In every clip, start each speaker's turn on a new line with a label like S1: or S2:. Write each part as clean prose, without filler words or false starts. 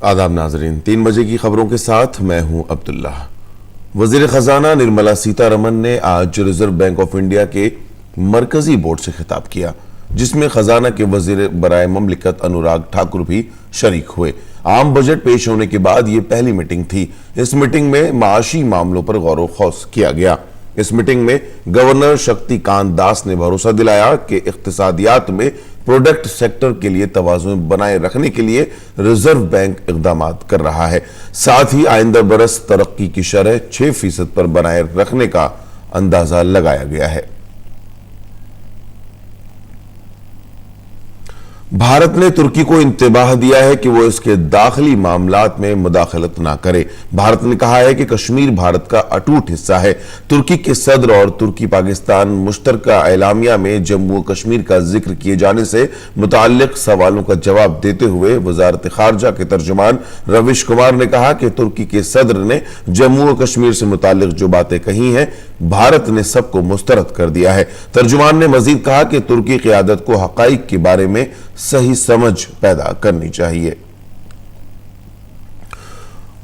S1: آداب ناظرین، 3 بجے کی خبروں کے ساتھ میں ہوں عبداللہ۔ وزیر خزانہ نرملا سیتا رمن نے آج ریزرو بینک آف انڈیا کے مرکزی بورڈ سے خطاب کیا، جس میں خزانہ کے وزیر برائے مملکت انوراگ ٹھاکر بھی شریک ہوئے۔ عام بجٹ پیش ہونے کے بعد یہ پہلی میٹنگ تھی۔ اس میٹنگ میں معاشی معاملوں پر غور و خوض کیا گیا۔ اس میٹنگ میں گورنر شکتی کانت داس نے بھروسہ دلایا کہ اقتصادیات میں پروڈکٹ سیکٹر کے لیے توازن بنائے رکھنے کے لیے ریزرو بینک اقدامات کر رہا ہے۔ ساتھ ہی آئندہ برس ترقی کی شرح 6% پر بنائے رکھنے کا اندازہ لگایا گیا ہے۔ بھارت نے ترکی کو انتباہ دیا ہے کہ وہ اس کے داخلی معاملات میں مداخلت نہ کرے۔ بھارت نے کہا ہے کہ کشمیر بھارت کا اٹوٹ حصہ ہے۔ ترکی کے صدر اور ترکی پاکستان مشترکہ اعلامیہ میں جموں و کشمیر کا ذکر کیے جانے سے متعلق سوالوں کا جواب دیتے ہوئے وزارت خارجہ کے ترجمان رویش کمار نے کہا کہ ترکی کے صدر نے جموں و کشمیر سے متعلق جو باتیں کہی ہیں، بھارت نے سب کو مسترد کر دیا ہے۔ ترجمان نے مزید کہا کہ ترکی قیادت کو حقائق کے بارے میں صحیح سمجھ پیدا کرنی چاہیے۔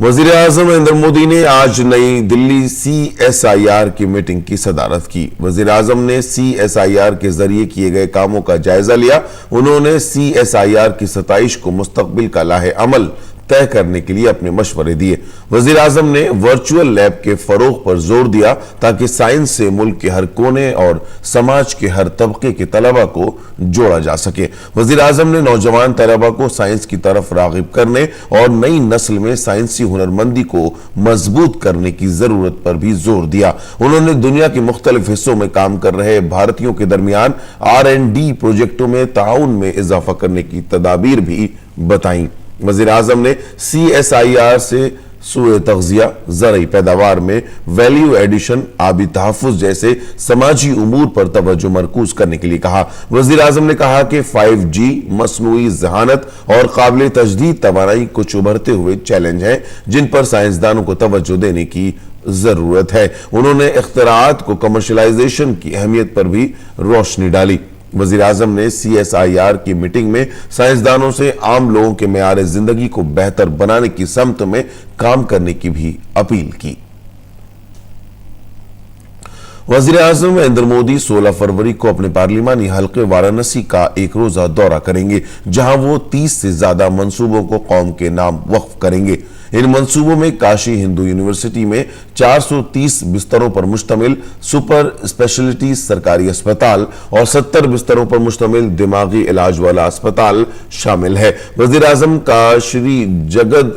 S1: وزیر اعظم نریندر مودی نے آج نئی دلی CSIR کی میٹنگ کی صدارت کی۔ وزیر اعظم نے CSIR کے ذریعے کیے گئے کاموں کا جائزہ لیا۔ انہوں نے CSIR کی ستائش کو مستقبل کا راہ عمل طے کرنے کے لیے اپنے مشورے دیے۔ وزیر اعظم نے ورچوئل لیب کے فروغ پر زور دیا تاکہ سائنس سے ملک کے ہر کونے اور سماج کے ہر طبقے کے طلبہ کو جوڑا جا سکے۔ وزیر اعظم نے نوجوان طلبہ کو سائنس کی طرف راغب کرنے اور نئی نسل میں سائنسی ہنرمندی کو مضبوط کرنے کی ضرورت پر بھی زور دیا۔ انہوں نے دنیا کے مختلف حصوں میں کام کر رہے بھارتیوں کے درمیان R&D پروجیکٹوں میں تعاون میں اضافہ کرنے کی تدابیر بھی بتائیں۔ وزیر اعظم نے CSIR سے سوء تغذیہ، زرعی پیداوار میں ویلیو ایڈیشن، آبی تحفظ جیسے سماجی امور پر توجہ مرکوز کرنے کے لیے کہا۔ وزیر اعظم نے کہا کہ 5G، مصنوعی ذہانت اور قابل تجدید توانائی کچھ ابھرتے ہوئے چیلنج ہیں جن پر سائنسدانوں کو توجہ دینے کی ضرورت ہے۔ انہوں نے اختراعات کو کمرشلائزیشن کی اہمیت پر بھی روشنی ڈالی۔ وزیر اعظم نے CSIR کی میٹنگ میں سائنسدانوں سے عام لوگوں کے معیار زندگی کو بہتر بنانے کی سمت میں کام کرنے کی بھی اپیل کی۔ وزیر اعظم نریندر مودی 16 فروری کو اپنے پارلیمانی حلقے وارانسی کا ایک روزہ دورہ کریں گے، جہاں وہ 30 سے زیادہ منصوبوں کو قوم کے نام وقف کریں گے۔ ان منصوبوں میں کاشی ہندو یونیورسٹی میں 430 بستروں پر مشتمل سپر اسپیشلٹی سرکاری اسپتال اور 70 بستروں پر مشتمل دماغی علاج والا اسپتال شامل ہے۔ وزیر اعظم کا شری جگد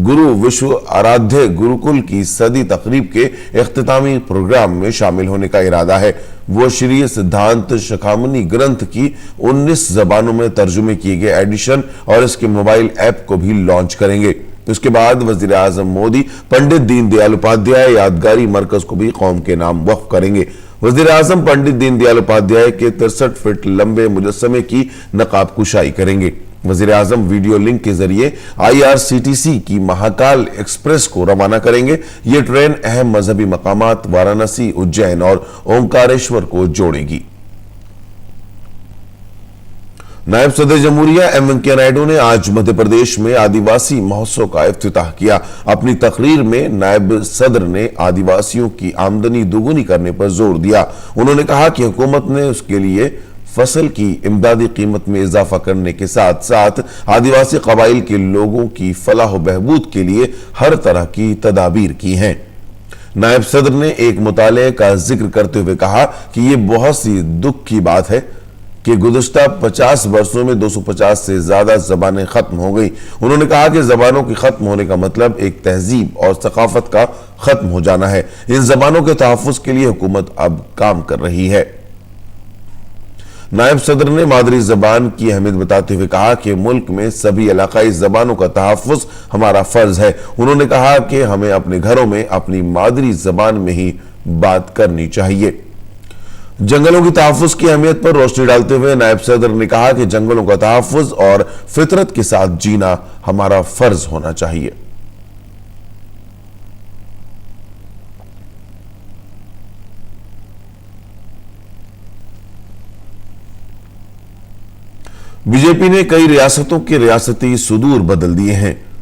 S1: گرو وشو آرادھیہ گروکل کی صدی تقریب کے اختتامی پروگرام میں شامل ہونے کا ارادہ ہے۔ وہ شری سدھانت شکھامنی گرنتھ کی 19 زبانوں میں ترجمے کیے گئے ایڈیشن اور اس کے موبائل ایپ کو بھی لانچ کریں گے۔ اس کے بعد وزیر اعظم مودی پنڈت دین دیال اپادھیائے یادگاری مرکز کو بھی قوم کے نام وقف کریں گے۔ وزیر اعظم پنڈت دین دیال اپادھیائے کے 63 فٹ لمبے مجسمے کی نقاب کشائی کریں گے۔ وزیر اعظم ویڈیو لنک کے ذریعے IRCTC کی مہاکال ایکسپریس کو روانہ کریں گے۔ یہ ٹرین اہم مذہبی مقامات وارانسی، اجین اور اومکاریشور کو جوڑے گی۔ نائب صدر جمہوریہ ایم وینکیا نائیڈو نے آج مدھیہ پردیش میں آدیواسی مہوتسو کا افتتاح کیا۔ اپنی تقریر میں نائب صدر نے آدیواسیوں کی آمدنی دوگنی کرنے پر زور دیا۔ انہوں نے کہا کہ حکومت نے اس کے لیے فصل کی امدادی قیمت میں اضافہ کرنے کے ساتھ ساتھ آدیواسی قبائل کے لوگوں کی فلاح و بہبود کے لیے ہر طرح کی تدابیر کی ہیں۔ نائب صدر نے ایک مطالعے کا ذکر کرتے ہوئے کہا کہ یہ بہت سی دکھ کی بات ہے کہ گزشتہ 50 برسوں میں 250 سے زیادہ زبانیں ختم ہو گئی۔ انہوں نے کہا کہ زبانوں کی ختم ہونے کا مطلب ایک تہذیب اور ثقافت کا ختم ہو جانا ہے۔ ان زبانوں کے تحفظ کے لیے حکومت اب کام کر رہی ہے۔ نائب صدر نے مادری زبان کی اہمیت بتاتے ہوئے کہا کہ ملک میں سبھی علاقائی زبانوں کا تحفظ ہمارا فرض ہے۔ انہوں نے کہا کہ ہمیں اپنے گھروں میں اپنی مادری زبان میں ہی بات کرنی چاہیے۔ جنگلوں کی تحفظ کی اہمیت پر روشنی ڈالتے ہوئے نائب صدر نے کہا کہ جنگلوں کا تحفظ اور فطرت کے ساتھ جینا ہمارا فرض ہونا چاہیے۔ بی جے پی نے کئی ریاستوں کے ریاستی صدور بدل دیے ہیں۔